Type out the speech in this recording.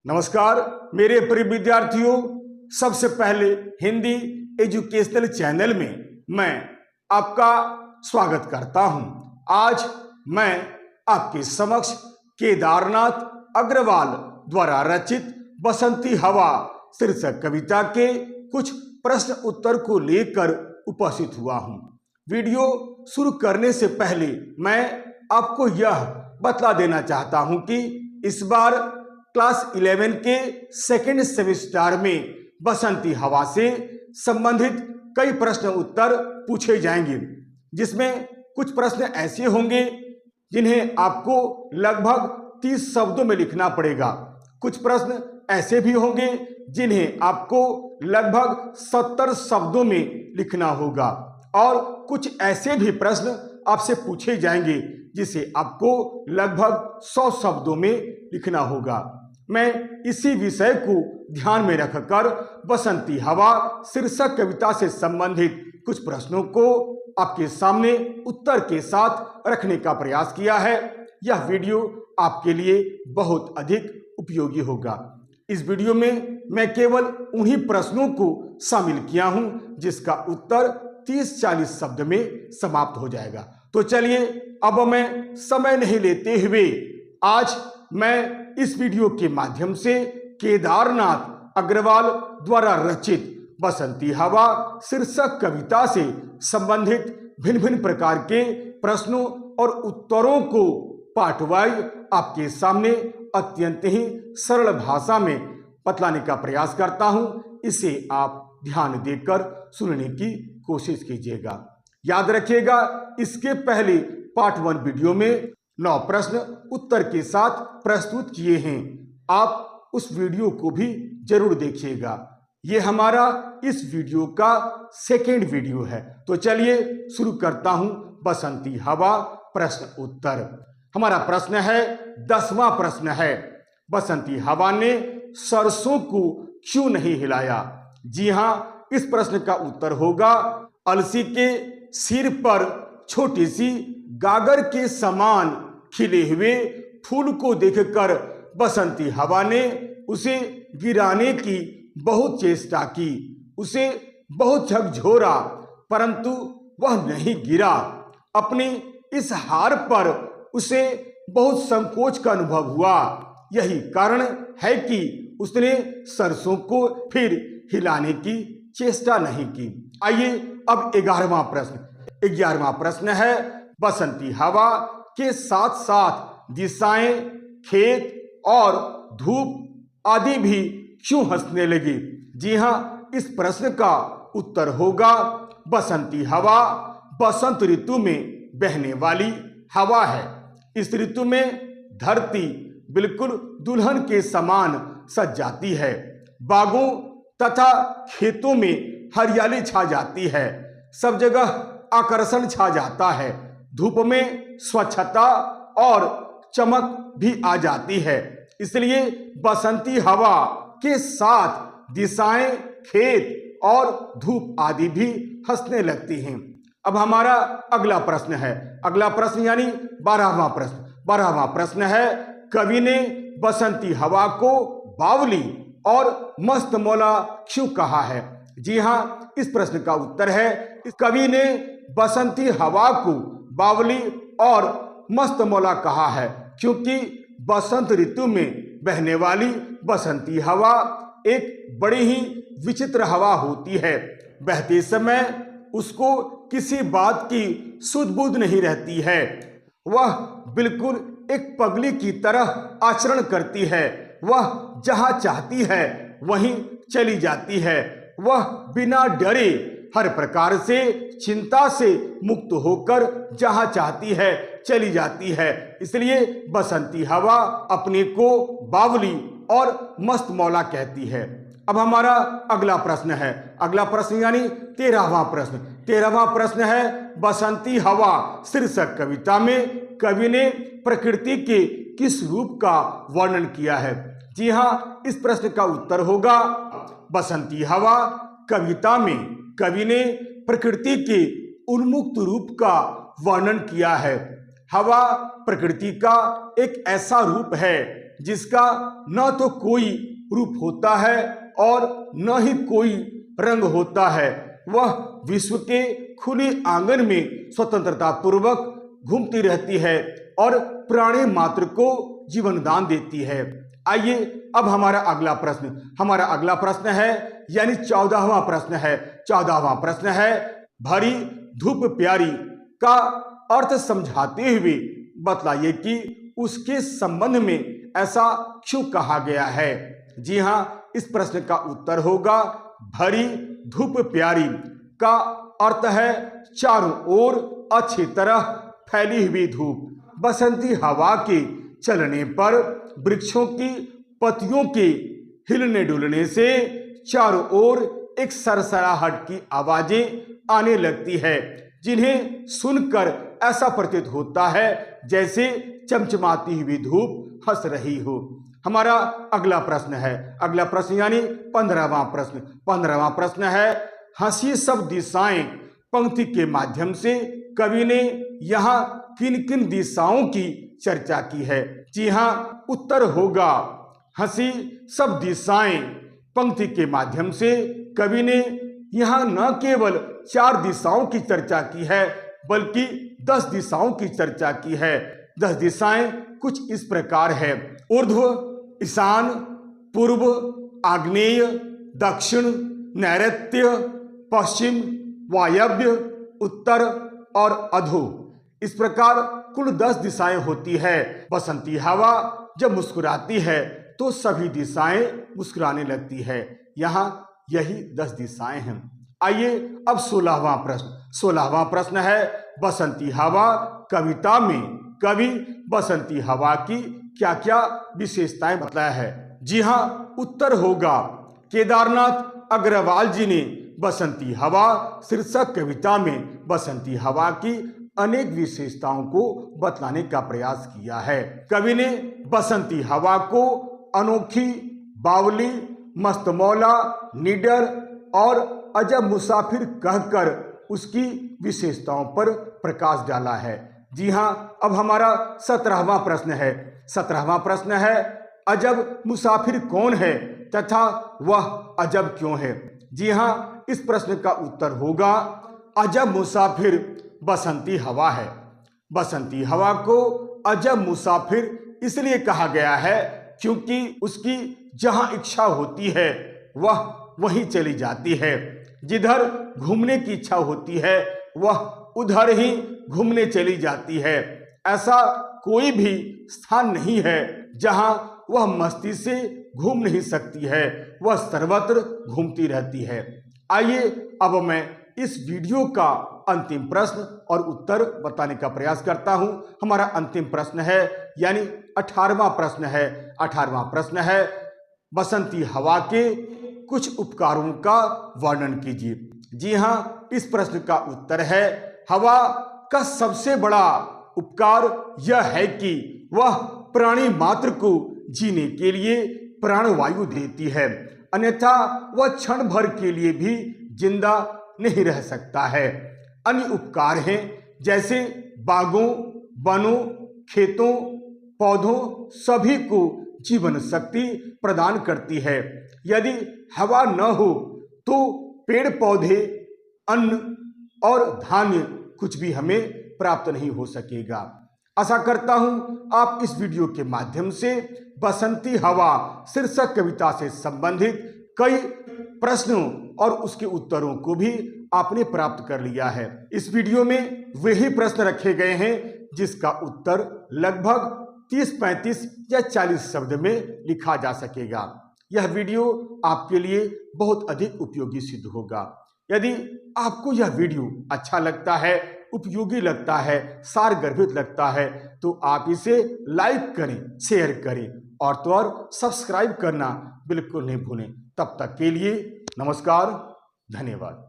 नमस्कार मेरे प्रिय विद्यार्थियों, सबसे पहले हिंदी एजुकेशनल चैनल में मैं आपका स्वागत करता हूं। आज मैं आपके समक्ष केदारनाथ अग्रवाल द्वारा रचित बसंती हवा शीर्षक कविता के कुछ प्रश्न उत्तर को लेकर उपस्थित हुआ हूं। वीडियो शुरू करने से पहले मैं आपको यह बतला देना चाहता हूं कि इस बार क्लास 11 के सेकेंड सेमेस्टर में बसंती हवा से संबंधित कई प्रश्न उत्तर पूछे जाएंगे, जिसमें कुछ प्रश्न ऐसे होंगे जिन्हें आपको लगभग 30 शब्दों में लिखना पड़ेगा। कुछ प्रश्न ऐसे भी होंगे जिन्हें आपको लगभग 70 शब्दों में लिखना होगा और कुछ ऐसे भी प्रश्न आपसे पूछे जाएंगे जिसे आपको लगभग 100 शब्दों में लिखना होगा। मैं इसी विषय को ध्यान में रखकर बसंती हवा शीर्षक कविता से संबंधित कुछ प्रश्नों को आपके सामने उत्तर के साथ रखने का प्रयास किया है। यह वीडियो आपके लिए बहुत अधिक उपयोगी होगा। इस वीडियो में मैं केवल उन्हीं प्रश्नों को शामिल किया हूं जिसका उत्तर 30-40 शब्द में समाप्त हो जाएगा। तो चलिए अब मैं समय नहीं लेते हुए आज मैं इस वीडियो के माध्यम से केदारनाथ अग्रवाल द्वारा रचित बसंती हवा शीर्षक कविता से संबंधित भिन्न भिन्न प्रकार के प्रश्नों और उत्तरों को पार्ट वाइज आपके सामने अत्यंत ही सरल भाषा में बतलाने का प्रयास करता हूं। इसे आप ध्यान देकर सुनने की कोशिश कीजिएगा। याद रखिएगा, इसके पहले पार्ट 1 वीडियो में 9 प्रश्न उत्तर के साथ प्रस्तुत किए हैं। आप उस वीडियो को भी जरूर देखिएगा। ये हमारा इस वीडियो का सेकेंड वीडियो है। तो चलिए शुरू करता हूं बसंती हवा प्रश्न उत्तर। हमारा प्रश्न है, 10वां प्रश्न है, बसंती हवा ने सरसों को क्यों नहीं हिलाया? जी हां, इस प्रश्न का उत्तर होगा, अलसी के सिर पर छोटी सी गागर के समान खिले हुए फूल को देखकर बसंती हवा ने उसे गिराने की बहुत चेष्टा की, उसे बहुत झकझोरा, परंतु वह नहीं गिरा। अपनी इस हार पर उसे बहुत संकोच का अनुभव हुआ। यही कारण है कि उसने सरसों को फिर हिलाने की चेष्टा नहीं की। आइए अब 11वां प्रश्न है, बसंती हवा के साथ साथ दिशाएं, खेत और धूप आदि भी क्यों हंसने लगी? जी हां, इस प्रश्न का उत्तर होगा, बसंती हवा बसंत ऋतु में बहने वाली हवा है। इस ऋतु में धरती बिल्कुल दुल्हन के समान सज जाती है। बागों तथा खेतों में हरियाली छा जाती है। सब जगह आकर्षण छा जाता है। धूप में स्वच्छता और चमक भी आ जाती है। इसलिए बसंती हवा के साथ दिशाएं, खेत और धूप आदि भी हंसने लगती हैं। अब हमारा अगला प्रश्न है, अगला प्रश्न यानी 12वां प्रश्न है, कवि ने बसंती हवा को बावली और मस्त मौला क्यों कहा है? जी हां, इस प्रश्न का उत्तर है, कवि ने बसंती हवा को बावली और मस्त मौला कहा है क्योंकि बसंत ऋतु में बहने वाली बसंती हवा एक बड़ी ही विचित्र हवा होती है। बहते समय उसको किसी बात की सुध बुध नहीं रहती है। वह बिल्कुल एक पगली की तरह आचरण करती है। वह जहां चाहती है वहीं चली जाती है। वह बिना डरे हर प्रकार से चिंता से मुक्त होकर जहां चाहती है चली जाती है। इसलिए बसंती हवा अपने को बावली और मस्त मौला कहती है। अब हमारा अगला प्रश्न है, अगला प्रश्न यानी 13वां प्रश्न है, बसंती हवा शीर्षक कविता में कवि ने प्रकृति के किस रूप का वर्णन किया है? जी हां, इस प्रश्न का उत्तर होगा, बसंती हवा कविता में कवि ने प्रकृति के उन्मुक्त रूप का वर्णन किया है। हवा प्रकृति का एक ऐसा रूप है जिसका न तो कोई रूप होता है और न ही कोई रंग होता है। वह विश्व के खुले आंगन में स्वतंत्रता पूर्वक घूमती रहती है और प्राणी मात्र को जीवन दान देती है। आइए अब हमारा अगला प्रश्न है, यानी 14वां प्रश्न है। 14वां प्रश्न है, भरी धूप प्यारी का अर्थ समझाते हुए बतलाइए कि उसके संबंध में ऐसा क्यों कहा गया है। जी हाँ, इस प्रश्न का उत्तर होगा भरी धूप प्यारी का अर्थ है चारों ओर अच्छी तरह फैली हुई धूप। बसंती हवा के चलने पर वृक्षों की पत्तियों के हिलने डुलने से चारों ओर एक सरसराहट की आवाजें आने लगती है, जिन्हें सुनकर ऐसा प्रतीत होता है जैसे चमचमाती हुई धूप हंस रही हो। हमारा अगला प्रश्न यानी 15वां प्रश्न है, हंसी सब दिशाएं पंक्ति के माध्यम से कवि ने यहाँ किन किन दिशाओं की चर्चा की है। जी हाँ, उत्तर होगा हंसी सब दिशाएं पंक्ति के माध्यम से कवि ने यहाँ न केवल 4 दिशाओं की चर्चा की है बल्कि 10 दिशाओं की चर्चा की है। 10 दिशाएं कुछ इस प्रकार है, ऊर्ध्व, ईशान, पूर्व, आग्नेय, दक्षिण, नैऋत्य, पश्चिम, वायव्य, उत्तर और अधो। इस प्रकार कुल 10 दिशाएं होती है। बसंती हवा जब मुस्कुराती है तो सभी दिशाएं मुस्कुराने लगती है। यहाँ यही 10 दिशाएं हैं। आइए अब 16वां प्रश्न है, बसंती हवा कविता में कवि बसंती हवा की क्या क्या विशेषताएं बताया है। जी हाँ, उत्तर होगा केदारनाथ अग्रवाल जी ने बसंती हवा शीर्षक कविता में बसंती हवा की अनेक विशेषताओं को बतलाने का प्रयास किया है। कवि ने बसंती हवा को अनोखी, बावली, मस्तमौला, निडर और अजब मुसाफिर कहकर उसकी विशेषताओं पर प्रकाश डाला है। जी हाँ, अब हमारा 17वां प्रश्न है, अजब मुसाफिर कौन है तथा वह अजब क्यों है। जी हाँ, इस प्रश्न का उत्तर होगा अजब मुसाफिर बसंती हवा है। बसंती हवा को अजब मुसाफिर इसलिए कहा गया है क्योंकि उसकी जहां इच्छा होती है वह वहीं चली जाती है। जिधर घूमने की इच्छा होती है वह उधर ही घूमने चली जाती है। ऐसा कोई भी स्थान नहीं है जहां वह मस्ती से घूम नहीं सकती है, वह सर्वत्र घूमती रहती है। आइए अब मैं इस वीडियो का अंतिम प्रश्न और उत्तर बताने का प्रयास करता हूं। हमारा अंतिम प्रश्न है, यानी 18वां प्रश्न है, बसंती हवा के कुछ उपकारों का वर्णन कीजिए। जी हाँ, इस प्रश्न का उत्तर है हवा का सबसे बड़ा उपकार यह है कि वह प्राणी मात्र को जीने के लिए प्राणवायु देती है, अन्यथा वह क्षण भर के लिए भी जिंदा नहीं रह सकता है। अन्य उपकार हैं जैसे बागों, वनों, खेतों, पौधों सभी को जीवन शक्ति प्रदान करती है। यदि हवा न हो तो पेड़ पौधे, अन्न और धान्य कुछ भी हमें प्राप्त नहीं हो सकेगा। आशा करता हूं आप इस वीडियो के माध्यम से बसंती हवा शीर्षक कविता से संबंधित कई प्रश्नों और उसके उत्तरों को भी आपने प्राप्त कर लिया है। इस वीडियो में वही प्रश्न रखे गए हैं जिसका उत्तर लगभग 30, 35 या 40 शब्द में लिखा जा सकेगा। यह वीडियो आपके लिए बहुत अधिक उपयोगी सिद्ध होगा। यदि आपको यह वीडियो अच्छा लगता है, उपयोगी लगता है, सारगर्भित लगता है तो आप इसे लाइक करें, शेयर करें और तो और सब्सक्राइब करना बिल्कुल नहीं भूलें। तब तक के लिए नमस्कार, धन्यवाद।